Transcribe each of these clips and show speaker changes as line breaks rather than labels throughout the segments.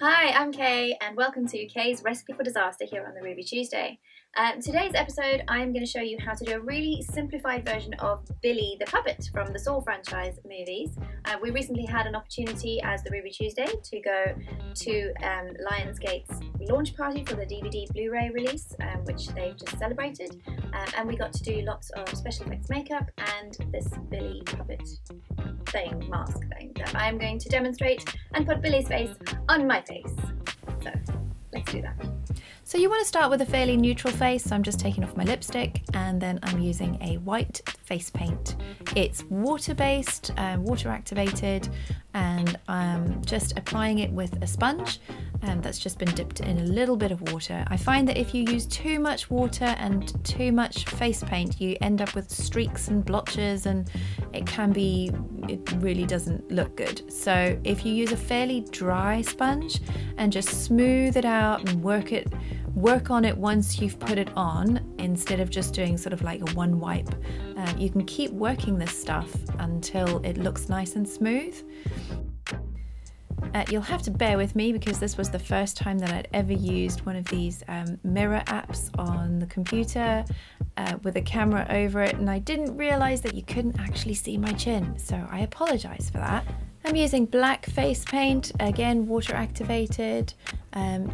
Hi, I'm Kay and welcome to Kay's Recipe for Disaster here on the Ruby Tuesday. Today's episode I'm going to show you how to do a really simplified version of Billy the Puppet from the Saw franchise movies. We recently had an opportunity as the Ruby Tuesday to go to Lionsgate's launch party for the DVD Blu-ray release, which they've just celebrated, and we got to do lots of special effects makeup and this Billy Puppet mask thing that I'm going to demonstrate and put Billy's face on my face. So let's do that.
So you want to start with a fairly neutral face, so I'm just taking off my lipstick and then I'm using a white face paint. It's water-based, water-activated, and I'm just applying it with a sponge that's just been dipped in a little bit of water. I find that if you use too much water and too much face paint, you end up with streaks and blotches, and it really doesn't look good. So if you use a fairly dry sponge and just smooth it out and work on it once you've put it on, instead of just doing sort of like a one wipe, you can keep working this stuff until it looks nice and smooth. You'll have to bear with me because this was the first time that I'd ever used one of these mirror apps on the computer with a camera over it, and I didn't realise that you couldn't actually see my chin, so I apologise for that. I'm using black face paint, again water activated,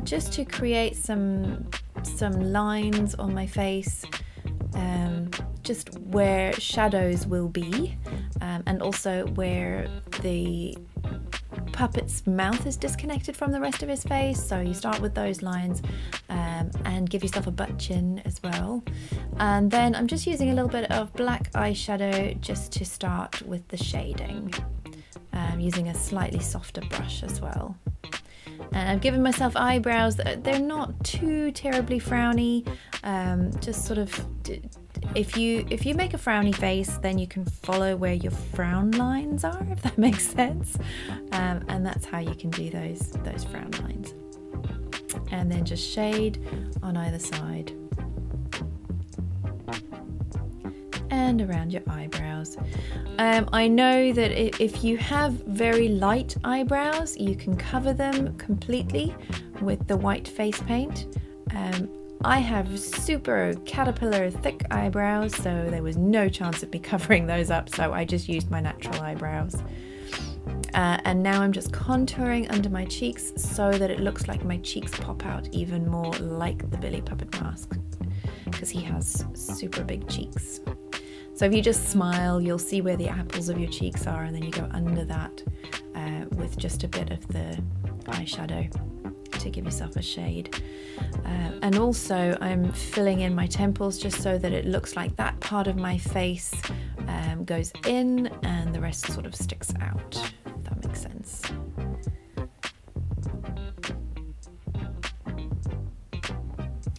just to create some lines on my face, just where shadows will be, and also where the puppet's mouth is disconnected from the rest of his face, so you start with those lines and give yourself a butt chin as well. And then I'm just using a little bit of black eyeshadow just to start with the shading, using a slightly softer brush as well. And I've given myself eyebrows that they're not too terribly frowny, just sort of, if you make a frowny face, then you can follow where your frown lines are, if that makes sense, and that's how you can do those frown lines. And then just shade on either side and around your eyebrows. I know that if you have very light eyebrows, you can cover them completely with the white face paint. I have super caterpillar thick eyebrows, so there was no chance of me covering those up, so I just used my natural eyebrows. And now I'm just contouring under my cheeks so that it looks like my cheeks pop out even more like the Billy Puppet mask, because he has super big cheeks. So if you just smile, you'll see where the apples of your cheeks are, and then you go under that with just a bit of the eyeshadow to give yourself a shade. And also I'm filling in my temples just so that it looks like that part of my face goes in and the rest sort of sticks out, if that makes sense.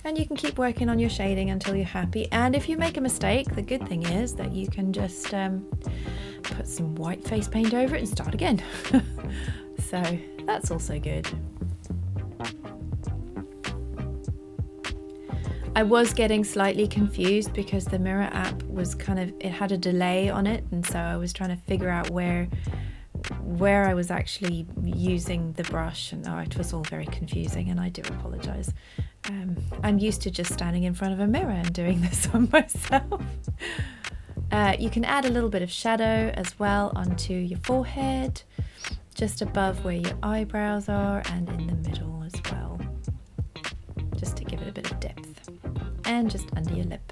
And you can keep working on your shading until you're happy, and if you make a mistake, the good thing is that you can just put some white face paint over it and start again. So that's also good. I was getting slightly confused because the mirror app was it had a delay on it, and so I was trying to figure out where I was actually using the brush, and it was all very confusing, and I do apologise. I'm used to just standing in front of a mirror and doing this on myself. You can add a little bit of shadow as well onto your forehead, just above where your eyebrows are, and in the middle as well, just to give it a bit of depth, and just under your lip.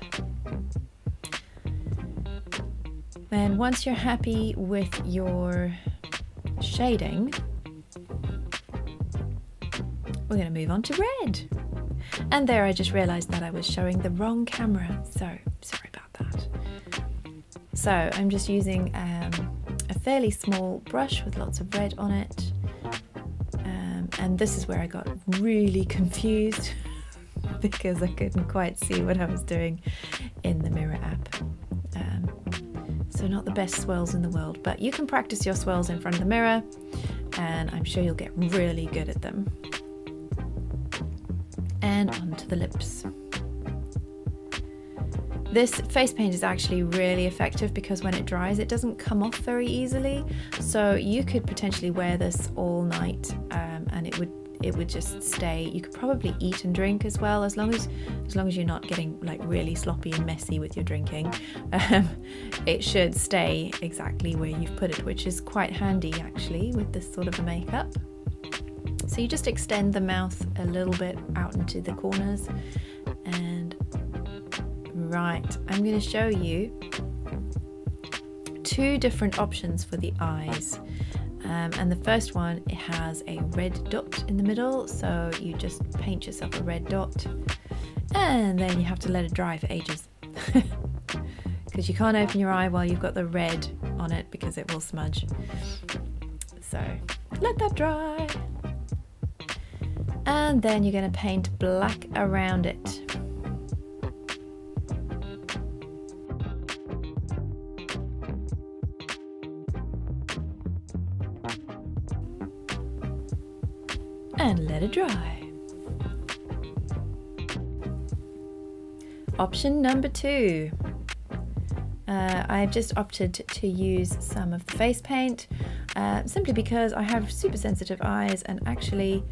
Then once you're happy with your shading, we're going to move on to red. And there I just realised that I was showing the wrong camera, so sorry about that. So I'm just using a fairly small brush with lots of red on it, and this is where I got really confused because I couldn't quite see what I was doing in the mirror app. So not the best swirls in the world, but you can practice your swirls in front of the mirror, and I'm sure you'll get really good at them. And onto the lips. This face paint is actually really effective because when it dries it doesn't come off very easily, so you could potentially wear this all night and it would just stay. You could probably eat and drink as well, as long as you're not getting like really sloppy and messy with your drinking. It should stay exactly where you've put it, which is quite handy actually with this sort of a makeup. So you just extend the mouth a little bit out into the corners, and right, I'm going to show you two different options for the eyes. And the first one, it has a red dot in the middle, so you just paint yourself a red dot and then you have to let it dry for ages because you can't open your eye while you've got the red on it because it will smudge. So let that dry, and then you're going to paint black around it. And let it dry. Option number 2. I've just opted to use some of the face paint simply because I have super sensitive eyes and actually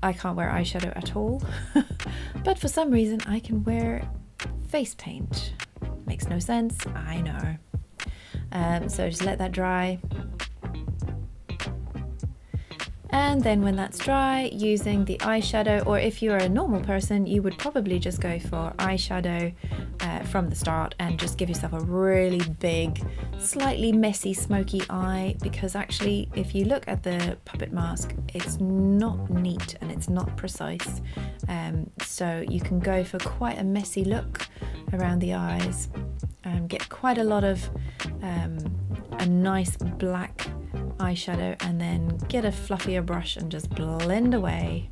I can't wear eyeshadow at all. But for some reason I can wear face paint. Makes no sense, I know. So just let that dry. And then when that's dry, using the eyeshadow, or if you're a normal person, you would probably just go for eyeshadow from the start and just give yourself a really big, slightly messy, smoky eye, because actually if you look at the puppet mask, it's not neat and it's not precise. So you can go for quite a messy look around the eyes, get quite a lot of a nice black eyeshadow, and then get a fluffier brush and just blend away.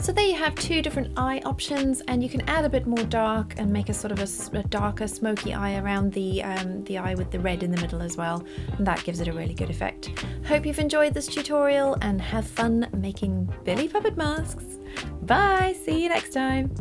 So there you have two different eye options, and you can add a bit more dark and make a sort of a darker smoky eye around the eye with the red in the middle as well, and that gives it a really good effect. Hope you've enjoyed this tutorial and have fun making Billy puppet masks. Bye, see you next time.